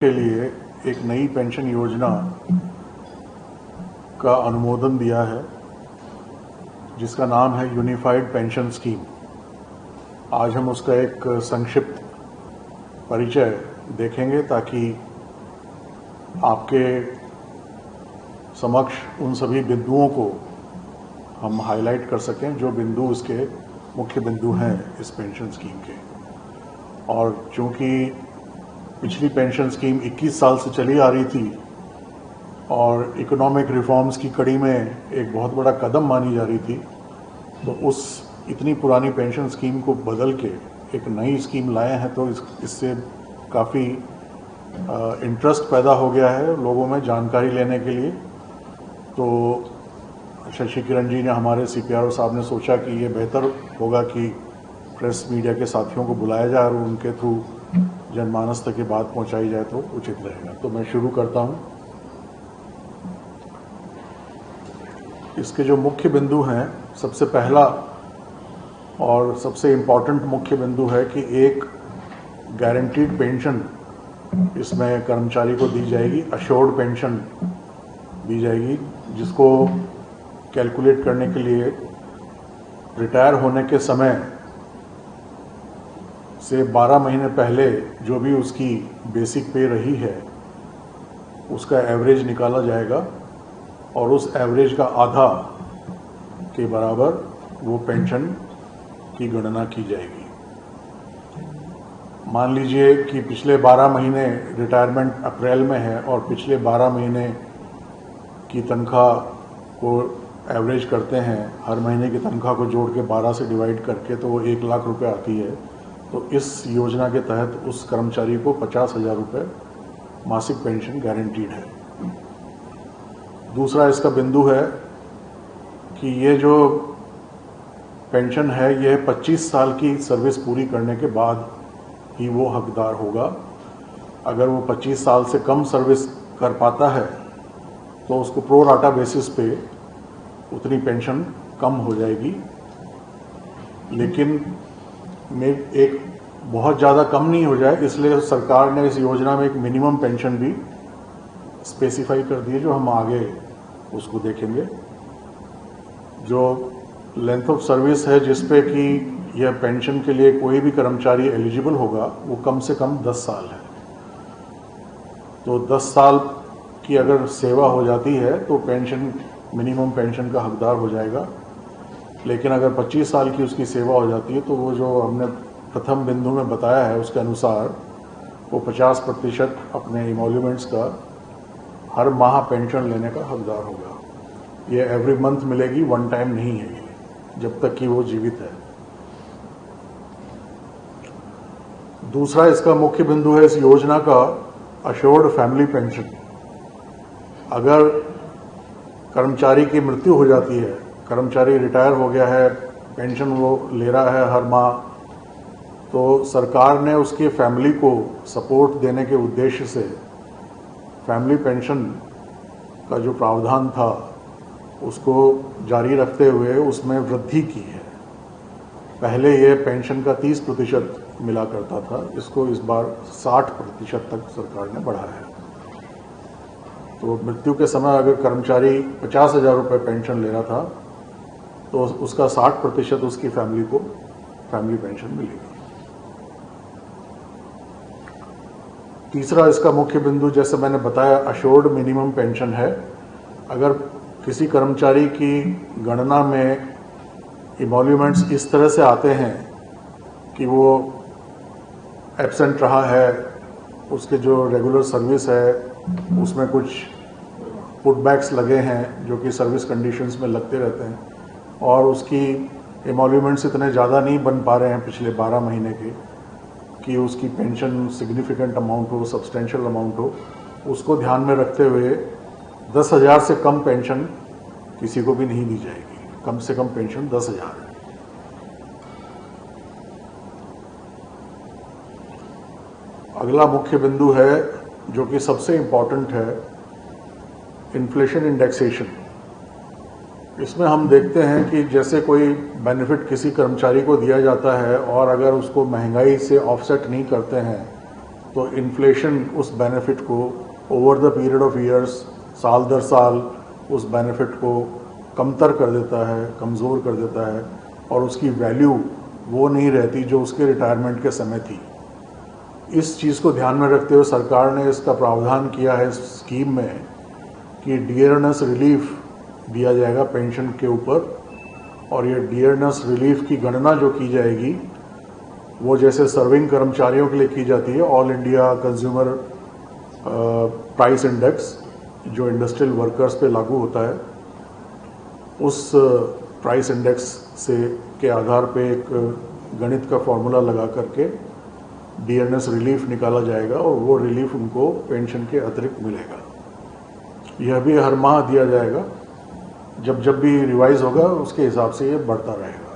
के लिए एक नई पेंशन योजना का अनुमोदन दिया है जिसका नाम है यूनिफाइड पेंशन स्कीम। आज हम उसका एक संक्षिप्त परिचय देखेंगे ताकि आपके समक्ष उन सभी बिंदुओं को हम हाईलाइट कर सकें जो बिंदु इसके मुख्य बिंदु हैं इस पेंशन स्कीम के। और चूंकि पिछली पेंशन स्कीम 21 साल से चली आ रही थी और इकोनॉमिक रिफॉर्म्स की कड़ी में एक बहुत बड़ा कदम मानी जा रही थी, तो उस इतनी पुरानी पेंशन स्कीम को बदल के एक नई स्कीम लाए हैं, तो इससे काफ़ी इंटरेस्ट पैदा हो गया है लोगों में जानकारी लेने के लिए। तो शशि किरण जी ने, हमारे CPRO साहब ने सोचा कि ये बेहतर होगा कि प्रेस मीडिया के साथियों को बुलाया जाए और उनके थ्रू जनमानस तक की बात पहुंचाई जाए तो उचित रहेगा। तो मैं शुरू करता हूं। इसके जो मुख्य बिंदु हैं, सबसे पहला और सबसे इम्पॉर्टेंट मुख्य बिंदु है कि एक गारंटीड पेंशन इसमें कर्मचारी को दी जाएगी, अश्योर्ड पेंशन दी जाएगी, जिसको कैलकुलेट करने के लिए रिटायर होने के समय से 12 महीने पहले जो भी उसकी बेसिक पे रही है उसका एवरेज निकाला जाएगा और उस एवरेज का आधा के बराबर वो पेंशन की गणना की जाएगी। मान लीजिए कि पिछले 12 महीने रिटायरमेंट अप्रैल में है और पिछले 12 महीने की तनख्वाह को एवरेज करते हैं, हर महीने की तनख्वाह को जोड़ के 12 से डिवाइड करके, तो वो 1 लाख रुपए आती है। तो इस योजना के तहत उस कर्मचारी को 50,000 रुपये मासिक पेंशन गारंटीड है। दूसरा इसका बिंदु है कि ये जो पेंशन है यह 25 साल की सर्विस पूरी करने के बाद ही वो हकदार होगा। अगर वो 25 साल से कम सर्विस कर पाता है तो उसको प्रो राटा बेसिस पे उतनी पेंशन कम हो जाएगी, लेकिन में एक बहुत ज़्यादा कम नहीं हो जाए, इसलिए सरकार ने इस योजना में एक मिनिमम पेंशन भी स्पेसिफाई कर दी है, जो हम आगे उसको देखेंगे। जो लेंथ ऑफ सर्विस है जिस पे कि यह पेंशन के लिए कोई भी कर्मचारी एलिजिबल होगा, वो कम से कम 10 साल है। तो 10 साल की अगर सेवा हो जाती है तो पेंशन, मिनिमम पेंशन का हकदार हो जाएगा। लेकिन अगर 25 साल की उसकी सेवा हो जाती है तो वो जो हमने प्रथम बिंदु में बताया है उसके अनुसार वो 50% अपने इमोल्यूमेंट्स का हर माह पेंशन लेने का हकदार होगा। ये एवरी मंथ मिलेगी, वन टाइम नहीं है ये, जब तक कि वो जीवित है। दूसरा इसका मुख्य बिंदु है इस योजना का अश्योर्ड फैमिली पेंशन। अगर कर्मचारी की मृत्यु हो जाती है, कर्मचारी रिटायर हो गया है, पेंशन वो ले रहा है हर माह, तो सरकार ने उसकी फैमिली को सपोर्ट देने के उद्देश्य से फैमिली पेंशन का जो प्रावधान था उसको जारी रखते हुए उसमें वृद्धि की है। पहले ये पेंशन का 30% मिला करता था, इसको इस बार 60% तक सरकार ने बढ़ाया है। तो मृत्यु के समय अगर कर्मचारी 50,000 रुपये पेंशन ले रहा था तो उसका 60% उसकी फैमिली को फैमिली पेंशन मिलेगी। तीसरा इसका मुख्य बिंदु, जैसे मैंने बताया, अश्योर्ड मिनिमम पेंशन है। अगर किसी कर्मचारी की गणना में इमोल्यूमेंट्स इस तरह से आते हैं कि वो एब्सेंट रहा है, उसके जो रेगुलर सर्विस है उसमें कुछ पुटबैक्स लगे हैं जो कि सर्विस कंडीशंस में लगते रहते हैं, और उसकी इमोल्यूमेंट्स इतने ज़्यादा नहीं बन पा रहे हैं पिछले 12 महीने के कि उसकी पेंशन सिग्निफिकेंट अमाउंट हो, सब्सटेंशियल अमाउंट हो, उसको ध्यान में रखते हुए 10,000 से कम पेंशन किसी को भी नहीं दी जाएगी। कम से कम पेंशन 10,000 है। अगला मुख्य बिंदु है जो कि सबसे इम्पॉर्टेंट है, इन्फ्लेशन इंडेक्सेशन। इसमें हम देखते हैं कि जैसे कोई बेनिफिट किसी कर्मचारी को दिया जाता है और अगर उसको महंगाई से ऑफसेट नहीं करते हैं तो इन्फ्लेशन उस बेनिफिट को over the period of years, साल दर साल उस बेनिफिट को कमतर कर देता है, कमज़ोर कर देता है, और उसकी वैल्यू वो नहीं रहती जो उसके रिटायरमेंट के समय थी। इस चीज़ को ध्यान में रखते हुए सरकार ने इसका प्रावधान किया है इस स्कीम में कि डियरनेस रिलीफ दिया जाएगा पेंशन के ऊपर, और ये डियरनेस रिलीफ की गणना जो की जाएगी वो जैसे सर्विंग कर्मचारियों के लिए की जाती है, all India consumer price index जो इंडस्ट्रियल वर्कर्स पे लागू होता है, उस प्राइस इंडेक्स से के आधार पे एक गणित का फॉर्मूला लगा करके डियरनेस रिलीफ निकाला जाएगा और वो रिलीफ उनको पेंशन के अतिरिक्त मिलेगा। यह भी हर माह दिया जाएगा, जब जब भी रिवाइज होगा उसके हिसाब से ये बढ़ता रहेगा।